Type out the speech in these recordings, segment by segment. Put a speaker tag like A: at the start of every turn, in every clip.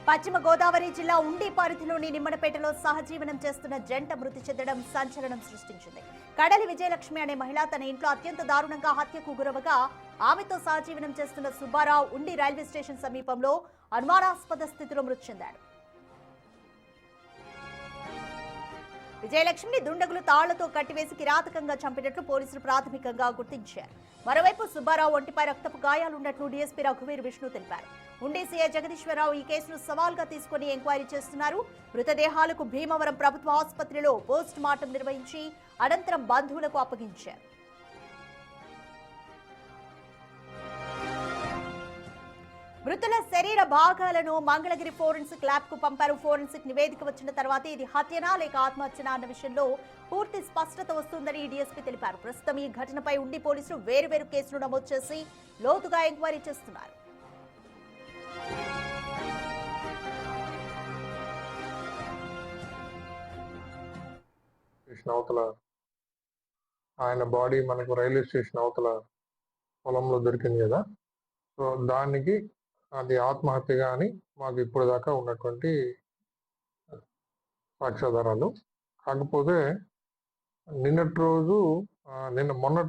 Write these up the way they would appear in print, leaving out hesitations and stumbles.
A: పశ్చిమ గోదావరి జిల్లా ఉండి పరిధిలోని నిమ్మనపేటలో సహజీవనం చేస్తున్న జంట మృతి చెందడం సంచలనం సృష్టించింది. కడలి విజయలక్ష్మి అనే మహిళ తన ఇంట్లో అత్యంత దారుణంగా హత్యకు గురవగా ఆమెతో సహజీవనం చేస్తున్న సుబ్బారావు ఉండి రైల్వే స్టేషన్ సమీపంలో అనుమానాస్పద స్థితిలో మృతి చెందాడు. విజయలక్ష్మిని దుండగులు తాళ్లతో కట్టివేసి కిరాతకంగా చంపినట్లు పోలీసులు ప్రాథమికంగా గుర్తించారు. మరోవైపు సుబ్బారావు ఒంటిపై రక్తపు గాయాలున్నట్లు డీఎస్పీ రఘువీర్ విష్ణు తెలిపారు. ఉండి సీఐ జగదీశ్వరరావు ఈ కేసును సవాల్గా తీసుకుని ఎంక్వైరీ చేస్తున్నారు. మృతదేహాలకు భీమవరం ప్రభుత్వ ఆసుపత్రిలో పోస్ట్ మార్టం నిర్వహించి అనంతరం బంధువులకు అప్పగించారు. మృతుల శరీర భాగాలను మంగళగిరి ఫోరెన్సిక్ ల్యాబ్ కు పంపారు. ఫోరెన్సిక్ నివేదిక వచ్చిన తర్వాత ఇది హత్యనా లేక ఆత్మహత్యనా అన్న విషయంలో పూర్తి స్పష్టత వస్తుందని డీఎస్పీ తెలిపారు. ప్రస్తుతం ఈ ఘటనపై ఉండి పోలీసులు వేరువేరు కేసులు నమోదు చేసి లోతుగా ఎంక్వైరీ చేస్తున్నారు.
B: అవతల ఆయన బాడీ మనకు రైల్వే స్టేషన్ అవతల పొలంలో దొరికింది కదా, సో దానికి అది ఆత్మహత్యగా అని మాకు ఇప్పుడు దాకా ఉన్నటువంటి సాక్ష్యాధారాలు. కాకపోతే మొన్నటి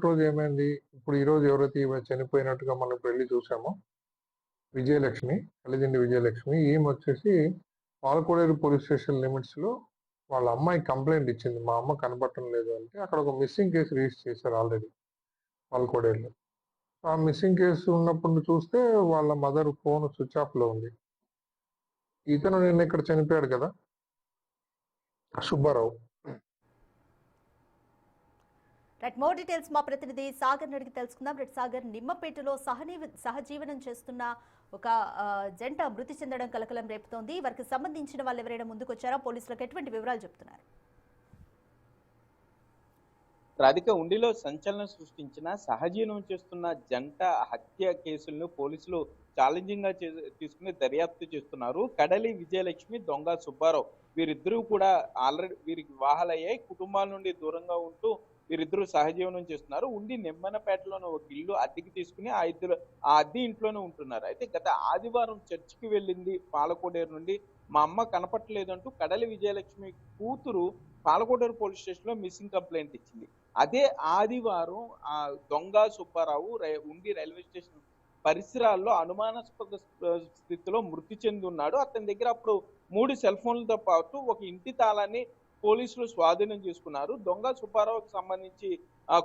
B: రోజు ఏమైంది, ఇప్పుడు ఈరోజు ఎవరైతే చనిపోయినట్టుగా మనం వెళ్ళి చూసామో విజయలక్ష్మి, కలిదిండి విజయలక్ష్మి, ఈమె వచ్చేసి పాలకోడేరు పోలీస్ స్టేషన్ లిమిట్స్ లో వాళ్ళ అమ్మాయి కంప్లైంట్ ఇచ్చింది, మా అమ్మ కనపడటం లేదు అంటే. అక్కడ ఒక మిస్సింగ్ కేసు రిజిస్టర్ చేశారు ఆల్రెడీ పాలకోడేరులో. ఆ మిస్సింగ్ కేసు ఉన్నప్పుడు చూస్తే వాళ్ళ మదర్ ఫోన్ స్విచ్ ఆఫ్ లో ఉంది. ఇతను నిన్న ఇక్కడ చనిపోయాడు కదా సుబ్బారావు.
A: మోర్ డీటెయిల్స్ మా ప్రతినిధి సాగర్ అడిగి తెలుసుకుందాం. సాగర్, నిమ్మపేటలో సహజీవనం చేస్తున్న ఒక జంట మృతి చెందడం కలకలం రేపుతోంది. వారికి సంబంధించిన వాళ్ళు ఎవరైనా ముందుకు వచ్చారా? పోలీసులకు ఎటువంటి వివరాలు చెప్తున్నారు?
C: రాధిక, ఉండిలో సంచలనం సృష్టించిన సహజీవనం చేస్తున్న జంట హత్య కేసులను పోలీసులు ఛాలెంజింగ్ గా తీసుకుని దర్యాప్తు చేస్తున్నారు. కడలి విజయలక్ష్మి, దొంగ సుబ్బారావు వీరిద్దరూ కూడా ఆల్రెడీ వీరికి వివాహాలయ్యాయి. కుటుంబాల నుండి దూరంగా ఉంటూ వీరిద్దరూ సహజీవనం చేస్తున్నారు. ఉండి నిమ్మనపేటలోని ఒక ఇల్లు అద్దెకి తీసుకుని ఆ అద్దె ఇంట్లోనే ఉంటున్నారు. అయితే గత ఆదివారం చర్చికి వెళ్ళింది పాలకోడేరు నుండి. మా అమ్మ కనపట్టలేదు అంటూ కడలి విజయలక్ష్మి కూతురు పాలకోడేరు పోలీస్ స్టేషన్ లో మిస్సింగ్ కంప్లైంట్ ఇచ్చింది. అదే ఆదివారం ఆ దొంగ సుబ్బారావు ఉండి రైల్వే స్టేషన్ పరిసరాల్లో అనుమానాస్పద స్థితిలో మృతి చెంది ఉన్నాడు. అతని దగ్గర అప్పుడు 3 సెల్ ఫోన్లతో పాటు ఒక ఇంటి తాళాన్ని పోలీసులు స్వాధీనం చేసుకున్నారు. దొంగ సుబ్బారావుకి సంబంధించి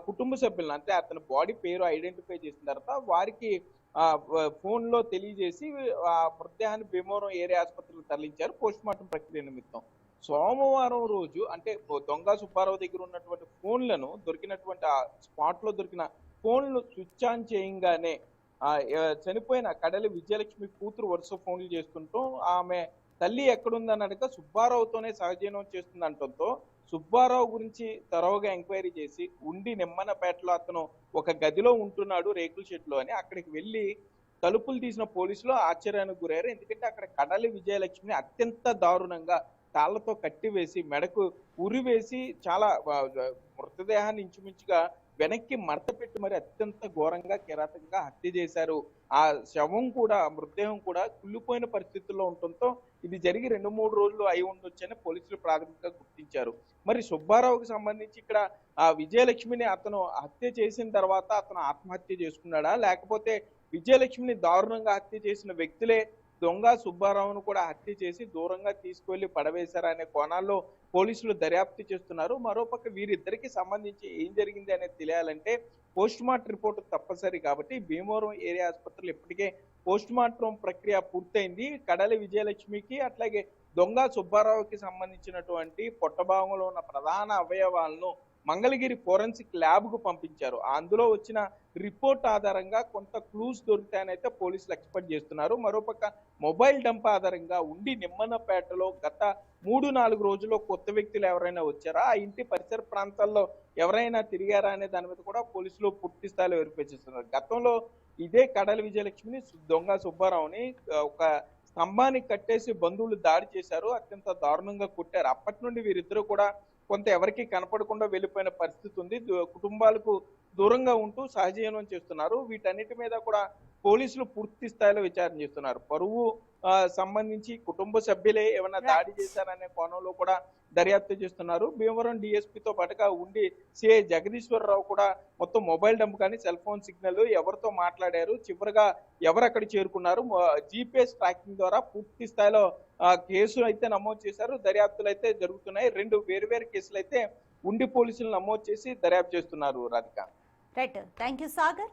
C: కుటుంబ సభ్యులను, అంటే అతని బాడీ పేరు ఐడెంటిఫై చేసిన తర్వాత వారికి ఫోన్ లో తెలియజేసి ఆ మృతదేహాన్ని భీమవరం ఏరియా ఆసుపత్రికి తరలించారు పోస్ట్ మార్టం ప్రక్రియ నిమిత్తం. సోమవారం రోజు, అంటే దొంగ సుబ్బారావు దగ్గర ఉన్నటువంటి ఫోన్లను దొరికినటువంటి ఆ స్పాట్ లో దొరికిన ఫోన్లు స్విచ్ ఆన్ చేయంగానే చనిపోయిన కడలి విజయలక్ష్మి కూతురు వరుస ఫోన్లు చేస్తుంటూ ఆమె తల్లి ఎక్కడుందని అడగ సుబ్బారావుతోనే సహజీవనం చేస్తుంది అంటంతో సుబ్బారావు గురించి తరోగా ఎంక్వైరీ చేసి ఉండి నిమ్మనపేటలో అతను ఒక గదిలో ఉంటున్నాడు రేకుల షెడ్లో అని అక్కడికి వెళ్ళి తలుపులు తీసిన పోలీసులు ఆశ్చర్యానికి గురయ్యారు. ఎందుకంటే అక్కడ కడలి విజయలక్ష్మిని అత్యంత దారుణంగా తాళ్లతో కట్టివేసి మెడకు ఉరివేసి చాలా మృతదేహాన్ని ఇంచుమించుగా వెనక్కి మడత పెట్టి మరి అత్యంత ఘోరంగా కిరాతకంగా హత్య చేశారు. ఆ శవం కూడా, మృతదేహం కూడా కుళ్ళిపోయిన పరిస్థితుల్లో ఉండటంతో ఇది జరిగి 2-3 రోజులు అయి ఉండొచ్చని పోలీసులు ప్రాథమికంగా గుర్తించారు. మరి సుబ్బారావుకి సంబంధించి ఇక్కడ ఆ విజయలక్ష్మిని అతను హత్య చేసిన తర్వాత అతను ఆత్మహత్య చేసుకున్నాడా, లేకపోతే విజయలక్ష్మిని దారుణంగా హత్య చేసిన వ్యక్తులే దొంగ సుబ్బారావును కూడా హత్య చేసి దూరంగా తీసుకువెళ్లి పడవేశారా అనే కోణాల్లో పోలీసులు దర్యాప్తు చేస్తున్నారు. మరోపక్క వీరిద్దరికి సంబంధించి ఏం జరిగింది అనేది తెలియాలంటే పోస్ట్ మార్టం రిపోర్టు తప్పనిసరి కాబట్టి భీమవరం ఏరియా ఆసుపత్రిలో ఇప్పటికే పోస్ట్ మార్టం ప్రక్రియ పూర్తయింది. కడలి విజయలక్ష్మికి అట్లాగే దొంగ సుబ్బారావుకి సంబంధించినటువంటి పొట్టభాగంలో ఉన్న ప్రధాన అవయవాలను మంగళగిరి ఫోరెన్సిక్ ల్యాబ్ కు పంపించారు. అందులో వచ్చిన రిపోర్ట్ ఆధారంగా కొంత క్లూస్ దొరుకుతాయని అయితే పోలీసులు ఎక్స్పెక్ట్ చేస్తున్నారు. మరోపక్క మొబైల్ డంప్ ఆధారంగా ఉండి నిమ్మనపేటలో గత 3-4 రోజుల్లో కొత్త వ్యక్తులు ఎవరైనా వచ్చారా, ఆ ఇంటి పరిసర ప్రాంతాల్లో ఎవరైనా తిరిగారా అనే దాని మీద కూడా పోలీసులు పూర్తి స్థాయిలో వెరిఫై చేస్తున్నారు. గతంలో ఇదే కడలి విజయలక్ష్మిని, దొంగ సుబ్బారావుని ఒక స్తంభానికి కట్టేసి బంధువులు దాడి చేశారు, అత్యంత దారుణంగా కొట్టారు. అప్పటి నుండి వీరిద్దరూ కూడా కొంత ఎవరికి కనపడకుండా వెళ్ళిపోయిన పరిస్థితి ఉంది. కుటుంబాలకు దూరంగా ఉంటూ సహజీవనం చేస్తున్నారు. వీటన్నిటి మీద కూడా పోలీసులు పూర్తి స్థాయిలో విచారణ చేస్తున్నారు. పరువు సంబంధించి కుటుంబ సభ్యులే ఏమైనా దాడి చేశారనే కోణంలో కూడా దర్యాప్తు చేస్తున్నారు. భీమవరం డిఎస్పీతో పాటుగా ఉండి సిఐ జగదీశ్వరరావు కూడా మొత్తం మొబైల్ డంప్ కానీ సెల్ ఫోన్ సిగ్నల్ ఎవరితో మాట్లాడారు, చివరిగా ఎవరు అక్కడ చేరుకున్నారు, జీపీఎస్ ట్రాకింగ్ ద్వారా పూర్తి స్థాయిలో కేసులు అయితే నమోదు చేశారు. దర్యాప్తులు అయితే జరుగుతున్నాయి. 2 వేర్వేరు కేసులు అయితే ఉండి పోలీసులు నమోదు చేసి దర్యాప్తు చేస్తున్నారు. Radhika.
A: Right, thank you Sagar.